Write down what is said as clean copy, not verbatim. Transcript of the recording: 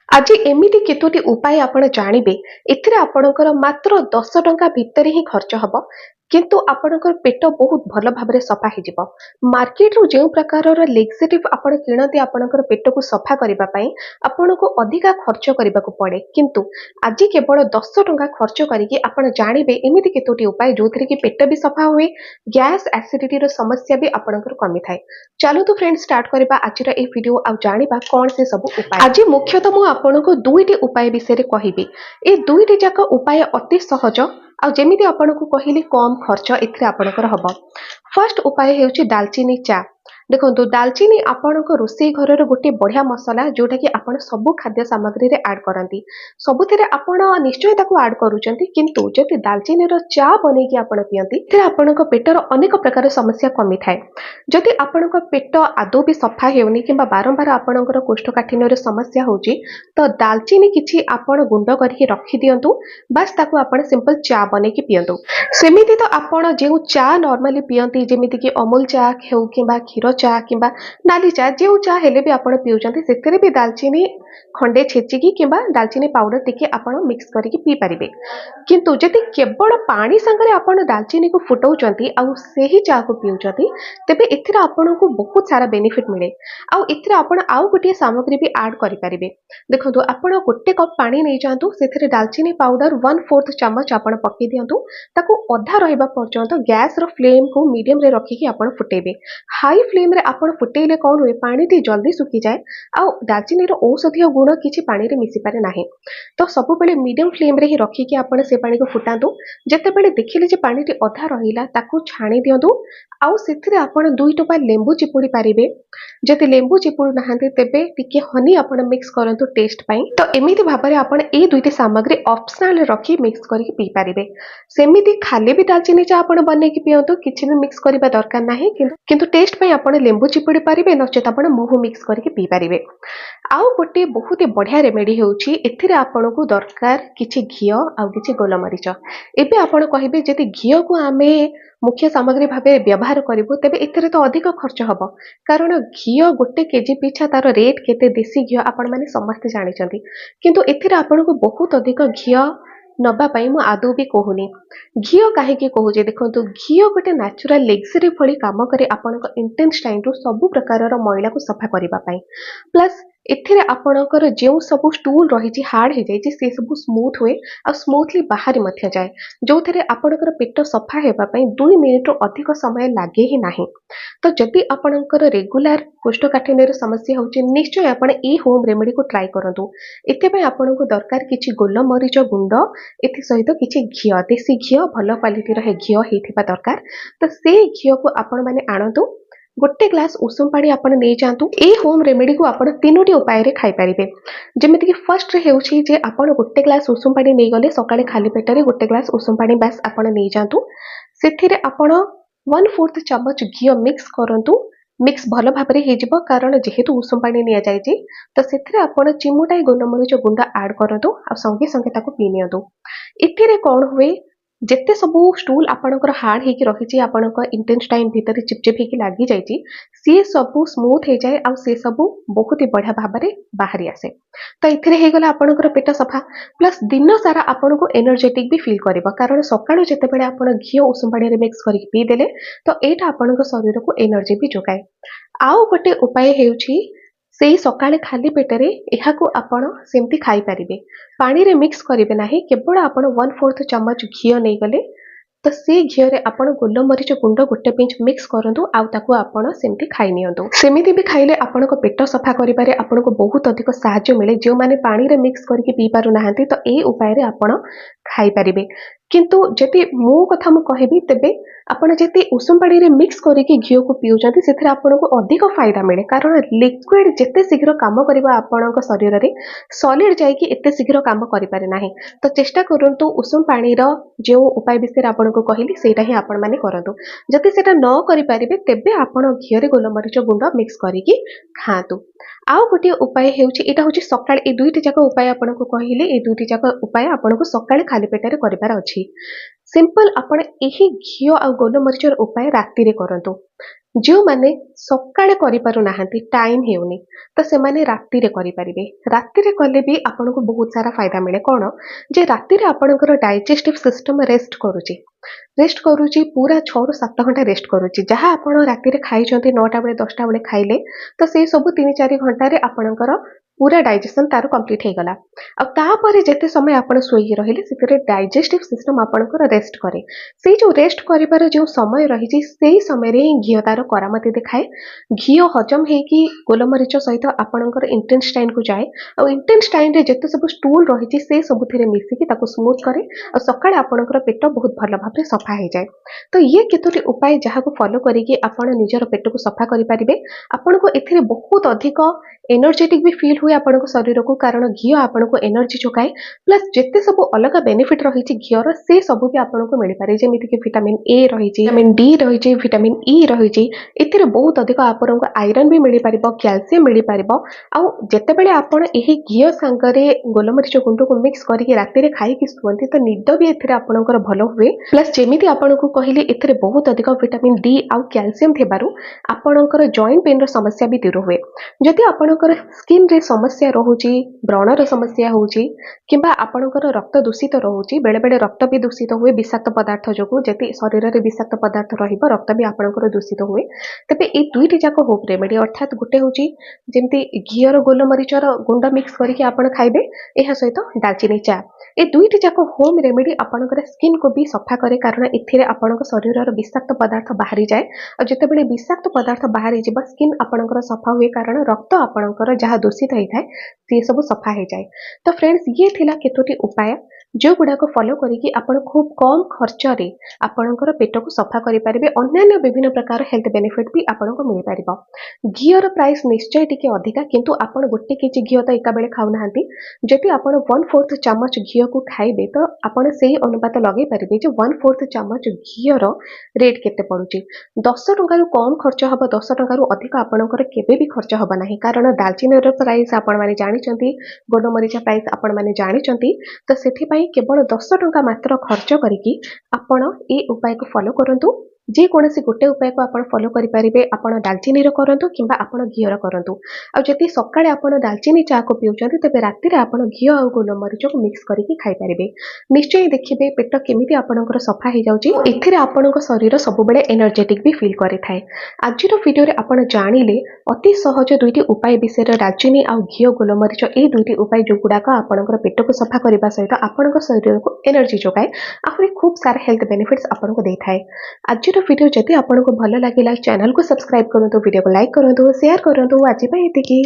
आज एमिति केतोटी उपाय आपण जानिबे एथिरे आपणकर मात्र 10 टंका भितरे ही खर्च हब किंतु आपणकर पेट बहुत भल भाबरे सफा हे जिवो। मार्केट रो जे प्रकारर लेक्सेटिव आपण किणती आपणकर पेट को सफा करिबा पई आपनको अधिका खर्च करिबा को पड़े किंतु आज केवल 10 टंका खर्च करिके आपण जानिबे एमिति केतोटी उपाय जोथरे कि पेट भी सफा हुए, गैस एसिडिटी रो समस्या भी आपणकर कमी थाए। चलो तो फ्रेंड स्टार्ट करिबा आजिर ए वीडियो आ जानिबा कोन से सब उपाय। आज मुख्यतः मु आपनको दुईटी उपाय विषय कहबी। ए दुईटी जाक उपाय अति सहज आ जेमिति आपनको कहिली कम खर्च एथिरे आपणकर हबो। फर्स्ट उपाय हेउची दालचीनी चा। देखो दालचीनी आपणको रोसई घरर गोटे बढ़िया मसला जोटा कि आपण सब खाद्य सामग्री रे ऐड करंती। सबुथिरे आपण निश्चय ताको ऐड करूचंती किंतु जति दालचीनी रो चा बनै कि आपण पियंती ते आपणको पेटर अनेक प्रकार समस्या कमी थाए। जति आपणको पेट आदौ भी सफा हेउनी किंबा बारंबार आपणकर कोष्ठकाठिन्य रो समस्या होची तो दालचीनी किछि आपण गुंड करके रखि दियंतु बस ताको आपण सिंपल चा बनै कि पियंतु। सेमिति तो आपण जे चा नॉर्मली पियंती जेमिति कि अमूल चा हेउ किंबा क्षीर चा किंबा नाली चा जे चा हेले भी आपण पिउचंती सेतिरे भी दालचीनी खंडे छेचिकी किंबा दालचीनी पाउडर टिके आपण मिक्स करके पी परिबे। किंतु जति केवल पानी संगरे आपण दालचीनी को फुटौचंती आ सेही चा को पिउचंती तेबे एथिरा आपनको बहुत सारा बेनिफिट मिले। आ एथिरा आपण आ गोटे सामग्री भी ऐड करि परिबे। देखंतु आपण गोटे कप पानी नै जांतु सेथिरे दालचीनी पाउडर 1/4 चम्मच आपण पक्की दियंतु ताको अधा रहिबा पर्यंत गैस रो फ्लेम को मीडियम रे रखिकी आपण फुटेबे। हाई फ्लेम रे आपण फुटेले कोन हुए पानी टी जल्दी सुखी जाए आ दालचीनी रो औषधीय गुण किछि पानी रे मिसि पारे नाही। तो सब बेले मीडियम फ्लेम रे ही रखिकी आपण से पानी को फुटांतु। जते बेले देखिले जे पानी टी अधा रहिला ताको छाणी दियंतु आ सेथिरे आपण 2 टोपा लेंबू चिपुड़ी पारिबे। जति लेंबू चिपुड़ नाहंती तेबे टिके हनी आपण मिक्स करंतु टेस्ट पई। तो एमिति भाबरे आपण ए दुईटी सामग्री ऑप्शनल रखी मिक्स करके पी पारिबे। सेमिति खाली भी दालचीनी चा आपण बने कि पियंतु किछि भी मिक्स करिबा दरकार नाही किंतु टेस्ट पई आपण लेंबू चिपुड़ी पारिबे नचेत आपण मुहु मिक्स करके पी पारिबे। आउ गोटे बहुत बढ़िया रेमेडी हेउची एथिरे आपनको दरकार किछि घियो आ किछि गोलमरीच। एबे आपण कहिबे जति घियो को आमे मुख्य सामग्री भाबे व्यवहार करिवो तेबे एथिरे तो अधिक खर्च हबो कारण घियो गोटे केजी पिछा तार रेट केते देसी घियो आपण माने समस्त जानिचंती किंतु एथिरे आपनको बहुत अधिक घियो नबा पई मु आदौ भी कहूनी। घियो काहे कि कहूजे देखंतु घियो गोटे नेचुरल लेक्सरी भली काम करे आपनको इंटेस्टाइन रु सब प्रकार रो मैला को सफा करिबा पई प्लस एथिरे आपणकर जेउ सब स्टूल रही हार्ड हो जाए से सब स्मूथ हुए आ स्मूथली बाहरी मध्य जाए जो थे आपणकर पेट सफा होगापी 2 मिनिट रु अधिक समय लगे ही ना। तो जदि आपणकर रेगुलर कोष्ठकाठिन्य समस्या होची निश्चय आपण ए होम रेमेडी को ट्राई करंतु। एते आपनको दरकार किछि गोलमरीच गुंड एथि सहित किछि घियो देसी घियो भल क्वालिटी रे घियो हेथिबा दरकार। तो से घियो को आपण माने आनंतु गोटे ग्लास उषुम पानी आपण नै जांतु। ए होम रेमेडी को आपण तीनोटी उपाय रे खाइ परिबे जेमिति कि फर्स्ट रे हेउछि जे आपण गोटे ग्लास उषुम पानी नै गले सकाळे खाली पेट रे गोटे ग्लास उषुम पानी बस आपण नै जांतु। सेथिरे आपण 1/4 चम्मच घियो मिक्स करंतु। मिक्स भल भाबरे हे जिवो कारण जेहेतु उषुम पानी निया जायछि तो सेथिरे आपण चिमुटाई गोलमरीच गुंड ऐड करंतु आ संगे संगे ताको पी नियंतु। एथिरे कोन हुए जेते सबू स्टूल आपणकर हार्ड हेकी रही आपणकर इंटेस्टाइन भितर चिपचिप हेकी लागी जाइछि सी सबू स्मूथ हो जाए आ से सबू बहुत ही बढ़िया भाबरे बाहरी आसे। तो एथिरे हे गला आपणकर पेट सफा प्लस दिन सारा आपनको एनर्जेटिक भी फील करिवो कारण सकाळो जेते बेले आपण घियो उषुम पानी रे मिक्स करके पी देले तो एटा आपणकर शरीर को एनर्जी भी जोगाए। आउ गोटे उपाय हेउछि सेही सकाळे खाली पेटरे एहाको आपण सेमती खाई परिबे पानी रे मिक्स करिवे नाही केवल आपण 1/4 चम्मच घियो नै गले तो से घियो रे आपण गोलमरीच गुंड गोटे पिंच मिक्स करंतु आ ताको आपण सेमती खाई नियंतु। सेमिति भी खाइले आपनको पेट सफा करिबारे आपनको बहुत अधिक सहायता मिले जो माने पानी रे मिक्स करके पी पारु नाहंती तो ए उपाय रे आपण खाई परिबे। किंतु जति मो कथा मु कहबी तेबे आपण जति उषुम पानी रे मिक्स करके घियो को पिउचंती सेथरे आपनको अधिक फायदा मिले कारण लिक्विड जेते शीघ्र काम करिबा आपनको शरीर रे सॉलिड जाय कि एते शीघ्र काम करि पारे नाही। तो चेष्टा करंतु उषुम पानी रो जो उपाय विषय आपनको कहली सेटा ही आपण माने करंतु। जति सेटा न करि परिबे तेबे आपण घियो रे गोलमरीच गुंड मिक्स करिकि खातु। आउ गोटे उपाय हेउछि एटा होछि सकाळे ए दुईटी जाक उपाय आपनको कहले ए दुईटी जाक उपाय आपनको सकाळे खाली पेटरे करिबार अछि। सिंपल आपण एही घियो आ गोलमरीचर उपाय राति रे करंतु। ଯେଉଁମାନେ ସକାଳେ କରିପାରୁନାହାନ୍ତି ଟାଇମ୍ ହେଉନି ତ ସେମାନେ ରାତିରେ କରିପାରିବେ। ରାତିରେ କଲେ ବି ଆପଣଙ୍କୁ ବହୁତ ସାରା ଫାଇଦା ମିଳେ। କ'ଣ ଯେ ରାତିରେ ଆପଣଙ୍କର ଡାଇଜେଷ୍ଟିଭ୍ ସିଷ୍ଟମ୍ ରେଷ୍ଟ କରୁଛି ପୁରା 6ରୁ 7 ଘଣ୍ଟା ରେଷ୍ଟ କରୁଛି। ଯାହା ଆପଣ ରାତିରେ ଖାଇଛନ୍ତି 9ଟା ବେଳେ 10ଟା ବେଳେ ଖାଇଲେ ତ ସେଇ ସବୁ 3-4 ଘଣ୍ଟାରେ ଆପଣଙ୍କର ପୁରା ଡାଇଜେସନ୍ ତାର କମ୍ପ୍ଲିଟ୍ ହେଇଗଲା। ଆଉ ତାପରେ ଯେତେ ସମୟ ଆପଣ ଶୋଇକି ରହିଲେ ସେଥିରେ ଡାଇଜେଷ୍ଟିଭ୍ ସିଷ୍ଟମ୍ ଆପଣଙ୍କର ରେଷ୍ଟ କରେ। ସେଇ ଯେଉଁ ରେଷ୍ଟ କରିବାର ଯେଉଁ ସମୟ ରହିଛି ସେଇ ସମୟରେ ହିଁ ଘିଅ ତାର କରାମତି ଦେଖାଏ। ଘିଅ ହଜମ ହେଇକି ଗୋଲମରିଚ ସହିତ ଆପଣଙ୍କର ଇଣ୍ଟେଷ୍ଟାଇନ୍‌କୁ ଯାଏ ଆଉ ଇଣ୍ଟେଷ୍ଟାଇନ୍‌ରେ ଯେତେ ସବୁ ଷ୍ଟୁଲ୍ ରହିଛି ସେ ସବୁଥିରେ ମିଶିକି ତାକୁ ସ୍ମୁଥ୍ କରେ ଆଉ ସକାଳେ ଆପଣଙ୍କର ପେଟ ବହୁତ ଭଲ ଭାବରେ ସଫା ହେଇଯାଏ। ତ ଇଏ କେତୋଟି ଉପାୟ ଯାହାକୁ ଫଲୋ କରିକି ଆପଣ ନିଜର ପେଟକୁ ସଫା କରିପାରିବେ। ଆପଣଙ୍କୁ ଏଥିରେ ବହୁତ ଅଧିକ ଏନର୍ଜେଟିକ୍ ବି ଫିଲ୍ ହୁଏ ଆପଣଙ୍କ ଶରୀରକୁ, କାରଣ ଘିଅ ଆପଣଙ୍କୁ ଏନର୍ଜି ଯୋଗାଏ। ପ୍ଲସ୍ ଯେତେ ସବୁ ଅଲଗା ବେନିଫିଟ୍ ରହିଛି ଘିଅର ସେ ସବୁ ବି ଆପଣଙ୍କୁ ମିଳିପାରେ, ଯେମିତିକି ଭିଟାମିନ୍ ଏ ରହିଛି, ଭିଟାମିନ୍ ଡି ରହିଛି, ଭିଟାମିନ୍ ଇ ରହିଛି। ଏଥିରେ ବହୁତ ଅଧିକ ଆପଣଙ୍କୁ ଆଇରନ୍ ବି ମିଳିପାରିବ, କ୍ୟାଲସିୟମ୍ ମିଳିପାରିବ। ଆଉ ଯେତେବେଳେ ଆପଣ ଏହି ଘିଅ ସାଙ୍ଗରେ ଗୋଲମରିଚ ଗୁଣ୍ଡକୁ ମିକ୍ସ କରିକି ରାତିରେ ଖାଇକି ଶୁଅନ୍ତି ତ ନିଦ ବି ଏଥିରେ ଆପଣଙ୍କର ଭଲ ହୁଏ। ପ୍ଲସ୍ ଯେମିତି ଆପଣଙ୍କୁ କହିଲି ଏଥିରେ ବହୁତ ଅଧିକ ଭିଟାମିନ୍ ଡି ଆଉ କ୍ୟାଲସିୟମ୍ ଥିବାରୁ ଆପଣଙ୍କର ଜଏଣ୍ଟ ପେନ୍‌ର ସମସ୍ୟା ବି ଦୂର ହୁଏ। ଯଦି ଆପଣଙ୍କର ସ୍କିନ୍‌ରେ ସମସ୍ୟା ରହୁଛି, ବ୍ରଣର ସମସ୍ୟା ହେଉଛି କିମ୍ବା ଆପଣଙ୍କର ରକ୍ତ ଦୂଷିତ ରହୁଛି, ବେଳେବେଳେ ରକ୍ତ ବି ଦୂଷିତ ହୁଏ ବିଷାକ୍ତ ପଦାର୍ଥ ଯୋଗୁଁ। ଯଦି ଶରୀରରେ ବିଷାକ୍ତ ପଦାର୍ଥ ରହିବ ରକ୍ତ ବି ଆପଣଙ୍କର ଦୂଷିତ ହୁଏ। ତେବେ ଏଇ ଦୁଇଟି ଯାକ ହୋମ୍ ରେମେଡି, ଅର୍ଥାତ୍ ଗୋଟେ ହେଉଛି ଯେମିତି ଘିଅର ଗୋଲମରିଚର ଗୁଣ୍ଡ ମିକ୍ସ କରିକି ଆପଣ ଖାଇବେ, ଏହା ସହିତ ଡାଲଚିନି ଚା। ଏ ଦୁଇଟି ଯାକ ହୋମ୍ ରେମେଡି ଆପଣଙ୍କର ସ୍କିନ୍‌କୁ ବି ସଫା କରେ, କାରଣ ଏଥିରେ ଆପଣଙ୍କ ଶରୀରର ବିଷାକ୍ତ ପଦାର୍ଥ ବାହାରିଯାଏ। ଆଉ ଯେତେବେଳେ ବିଷାକ୍ତ ପଦାର୍ଥ ବାହାରିଯିବ ସ୍କିନ୍ ଆପଣଙ୍କର ସଫା ହୁଏ, କାରଣ ରକ୍ତ ଆପଣଙ୍କର ଯାହା ଦୂଷିତ ହେଇଥାଏ ସେ ସବୁ ସଫା ହେଇଯାଏ। ତ ଫ୍ରେଣ୍ଡସ୍, ଇଏ ଥିଲା କେତୋଟି ଉପାୟ ଯେଉଁଗୁଡ଼ାକ ଫଲୋ କରିକି ଆପଣ ଖୁବ୍ କମ୍ ଖର୍ଚ୍ଚରେ ଆପଣଙ୍କର ପେଟକୁ ସଫା କରିପାରିବେ। ଅନ୍ୟାନ୍ୟ ବିଭିନ୍ନ ପ୍ରକାର ହେଲ୍ଥ ବେନିଫିଟ୍ ବି ଆପଣଙ୍କୁ ମିଳିପାରିବ। ଘିଅର ପ୍ରାଇସ୍ ନିଶ୍ଚୟ ଟିକେ ଅଧିକା, କିନ୍ତୁ ଆପଣ 1 କେଜି ଘିଅ ତ ଏକାବେଳେ ଖାଉନାହାନ୍ତି। ଯଦି ଆପଣ 1/4 ଚାମଚ ଘିଅକୁ ଖାଇବେ ତ ଆପଣ ସେଇ ଅନୁପାତ ଲଗାଇ ପାରିବେ ଯେ 1/4 ଚାମଚ ଘିଅର ରେଟ୍ କେତେ ପଡ଼ୁଛି। 10 ଟଙ୍କାରୁ କମ୍ ଖର୍ଚ୍ଚ ହେବ, 10 ଟଙ୍କାରୁ ଅଧିକ ଆପଣଙ୍କର କେବେ ବି ଖର୍ଚ୍ଚ ହେବ ନାହିଁ, କାରଣ ଡାଲଚିନିର ପ୍ରାଇସ୍ ଆପଣମାନେ ଜାଣିଛନ୍ତି, ଗୋଲମରିଚ ପ୍ରାଇସ୍ ଆପଣମାନେ ଜାଣିଛନ୍ତି। ତ ସେଥିପାଇଁ କେବଳ 10 ଟଙ୍କା ମାତ୍ର ଖର୍ଚ୍ଚ କରିକି ଆପଣ ଏ ଉପାୟକୁ ଫଲୋ କରନ୍ତୁ। ଯେକୌଣସି ଗୋଟେ ଉପାୟକୁ ଆପଣ ଫଲୋ କରିପାରିବେ। ଆପଣ ଡାଲଚିନିର କରନ୍ତୁ କିମ୍ବା ଆପଣ ଘିଅର କରନ୍ତୁ। ଆଉ ଯଦି ସକାଳେ ଆପଣ ଡାଲଚିନି ଚାକୁ ପିଉଛନ୍ତି ତେବେ ରାତିରେ ଆପଣ ଘିଅ ଆଉ ଗୋଲମରିଚକୁ ମିକ୍ସ କରିକି ଖାଇପାରିବେ। ନିଶ୍ଚୟ ଦେଖିବେ ପେଟ କେମିତି ଆପଣଙ୍କର ସଫା ହେଇଯାଉଛି। ଏଥିରେ ଆପଣଙ୍କ ଶରୀର ସବୁବେଳେ ଏନର୍ଜେଟିକ୍ ବି ଫିଲ୍ କରିଥାଏ। ଆଜିର ଭିଡ଼ିଓରେ ଆପଣ ଜାଣିଲେ ଅତି ସହଜ 2ଟି ଉପାୟ ବିଷୟରେ, ଡାଲଚିନି ଆଉ ଘିଅ ଗୋଲମରିଚ ଏଇ 2ଟି ଉପାୟ ଯେଉଁଗୁଡ଼ାକ ଆପଣଙ୍କର ପେଟକୁ ସଫା କରିବା ସହିତ ଆପଣଙ୍କ ଶରୀରକୁ ଏନର୍ଜି ଯୋଗାଏ, ଆହୁରି ଖୁବ୍ ସାରା ହେଲ୍ଥ ବେନିଫିଟ୍ସ ଆପଣଙ୍କୁ ଦେଇଥାଏ। ଆଜିର ଭିଡ଼ିଓ ଯଦି ଆପଣଙ୍କୁ ଭଲ ଲାଗିଲା ଚ୍ୟାନେଲକୁ ସବସ୍କ୍ରାଇବ୍ କରନ୍ତୁ, ଭିଡ଼ିଓକୁ ଲାଇକ୍ କରନ୍ତୁ, ସେୟାର କରନ୍ତୁ। ଆଜି ପାଇଁ ଏତିକି।